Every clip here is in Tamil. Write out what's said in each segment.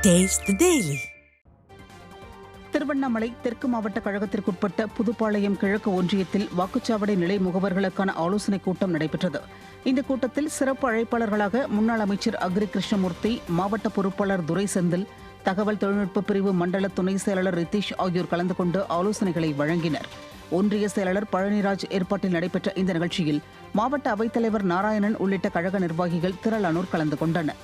Taste the Daily. திருவண்ணாமலை தெற்கு மாவட்ட கழகத்திற்குட்பட்ட புதுப்பாளையம் கிழக்கு ஒன்றியத்தில் வாக்குச்சாவடி நிலை முகவர்களுக்கான ஆலோசனைக் கூட்டம் நடைபெற்றது. இந்த கூட்டத்தில் சிறப்பு அழைப்பாளர்களாக முன்னாள் அமைச்சர் அக்ரி கிருஷ்ணமூர்த்தி, மாவட்ட பொறுப்பாளர் துரை செந்தில், தகவல் தொழில்நுட்ப பிரிவு மண்டல துணை செயலாளர் ரித்தீஷ் ஆகியோர் கலந்து கொண்டு ஆலோசனைகளை வழங்கினர். ஒன்றிய செயலாளர் பழனிராஜ் ஏற்பாட்டில் நடைபெற்ற இந்த நிகழ்ச்சியில் மாவட்ட அவைத்தலைவர் நாராயணன் உள்ளிட்ட கழக நிர்வாகிகள் திரளானோர் கலந்து கொண்டனர்.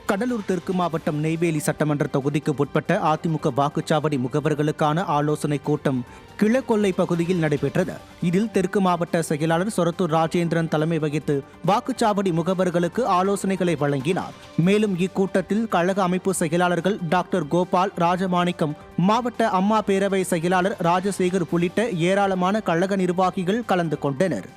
கடலூர் தெற்கு மாவட்டம் நெய்வேலி சட்டமன்ற தொகுதிக்கு உட்பட்ட அதிமுக வாக்குச்சாவடி முகவர்களுக்கான ஆலோசனைக் கூட்டம் கிழக்கொல்லை பகுதியில் நடைபெற்றது. இதில் தெற்கு மாவட்ட செயலாளர் சொரத்தூர் ராஜேந்திரன் தலைமை வகித்து வாக்குச்சாவடி முகவர்களுக்கு ஆலோசனைகளை வழங்கினார். மேலும் இக்கூட்டத்தில் கழக அமைப்பு செயலாளர்கள் டாக்டர் கோபால், ராஜமாணிக்கம், மாவட்ட அம்மா பேரவை செயலாளர் ராஜசேகர் உள்ளிட்ட ஏராளமான கழக நிர்வாகிகள் கலந்து கொண்டனர்.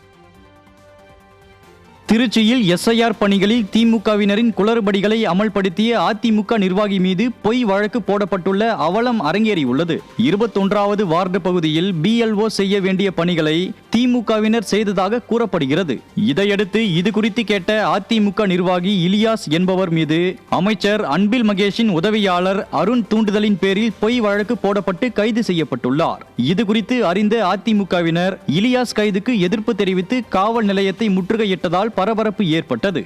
திருச்சியில் SIR பணிகளில் திமுகவினரின் குளறுபடிகளை அமல்படுத்திய அதிமுக நிர்வாகி மீது பொய் வழக்கு போடப்பட்டுள்ள அவலம் அரங்கேறியுள்ளது. 21வது வார்டு பகுதியில் BLO செய்ய வேண்டிய பணிகளை திமுகவினர் செய்ததாக கூறப்படுகிறது. இதையடுத்து இது குறித்து கேட்ட அதிமுக நிர்வாகி இலியாஸ் என்பவர் மீது அமைச்சர் அன்பில் மகேஷின் உதவியாளர் அருண் தூண்டுதலின் பேரில் பொய் வழக்கு போடப்பட்டு கைது செய்யப்பட்டுள்ளார். இது குறித்து அறிந்த அதிமுகவினர் இலியாஸ் கைதுக்கு எதிர்ப்பு தெரிவித்து காவல் நிலையத்தை முற்றுகையிட்டதால் பரபரப்பு ஏற்பட்டது.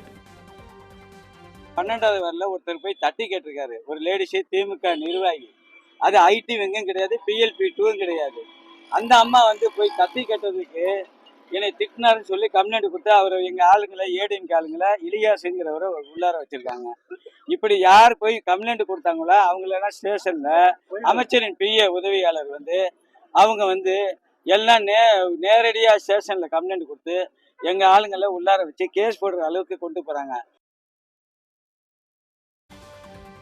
12வது வார்டில் ஒருத்தர் போய் தட்டி கேட்டிருக்காரு, ஒரு லேடிஸு திமுக நிர்வாகி. அது IT வெங்கும் கிடையாது, PLP 2 கிடையாது. அந்த அம்மா போய் தட்டி கேட்டதுக்கு என்னை திட்டினாருன்னு சொல்லி கம்ப்ளைண்ட் கொடுத்து அவர் எங்கள் ஆளுங்களை ஏடிஎம்கே ஆளுங்களை இலியாஸுங்கிறவரை உள்ளார வச்சுருக்காங்க. இப்படி யார் போய் கம்ப்ளைண்ட் கொடுத்தாங்களோ அவங்களெல்லாம் ஸ்டேஷனில் அமைச்சரின் PA உதவியாளர் அவங்க எல்லாம் நேரடியாக ஸ்டேஷனில் கம்ப்ளைண்ட் கொடுத்து எங்கள் ஆளுங்களை உள்ளார வச்சு கேஸ் போடுற அளவுக்கு கொண்டு போகிறாங்க.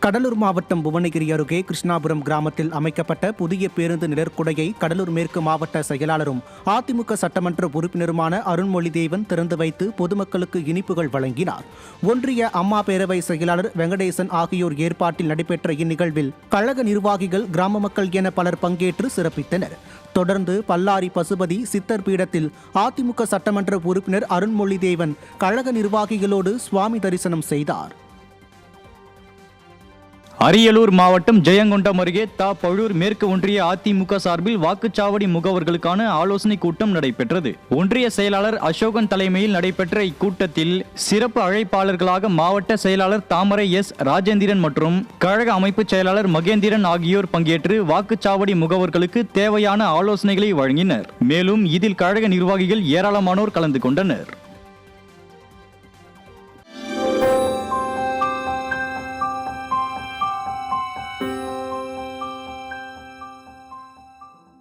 கடலூர் மாவட்டம் புவனகிரி அருகே கிருஷ்ணாபுரம் கிராமத்தில் அமைக்கப்பட்ட புதிய பேருந்து நிழற்குடையை கடலூர் மேற்கு மாவட்ட செயலாளரும் அதிமுக சட்டமன்ற உறுப்பினருமான அருண்மொழிதேவன் திறந்து வைத்து பொதுமக்களுக்கு இனிப்புகள் வழங்கினார். ஒன்றிய அம்மா பேரவை செயலாளர் வெங்கடேசன் ஆகியோர் ஏற்பாட்டில் நடைபெற்ற இந்நிகழ்வில் கழக நிர்வாகிகள், கிராம மக்கள் என பலர் பங்கேற்று சிறப்பித்தனர். தொடர்ந்து பல்லாரி பசுபதி சித்தர் பீடத்தில் அதிமுக சட்டமன்ற உறுப்பினர் அருண்மொழிதேவன் கழக நிர்வாகிகளோடு சுவாமி தரிசனம் செய்தார். அரியலூர் மாவட்டம் ஜெயங்கொண்டம் அருகே பழூர் மேற்கு ஒன்றிய அதிமுக சார்பில் வாக்குச்சாவடி முகவர்களுக்கான ஆலோசனை கூட்டம் நடைபெற்றது. ஒன்றிய செயலாளர் அசோகன் தலைமையில் நடைபெற்ற இக்கூட்டத்தில் சிறப்பு அழைப்பாளர்களாக மாவட்ட செயலாளர் தாமரை S. ராஜேந்திரன் மற்றும் கழக அமைப்பு செயலாளர் மகேந்திரன் ஆகியோர் பங்கேற்று வாக்குச்சாவடி முகவர்களுக்கு தேவையான ஆலோசனைகளை வழங்கினர். மேலும் இதில் கழக நிர்வாகிகள் ஏராளமானோர் கலந்து கொண்டனர்.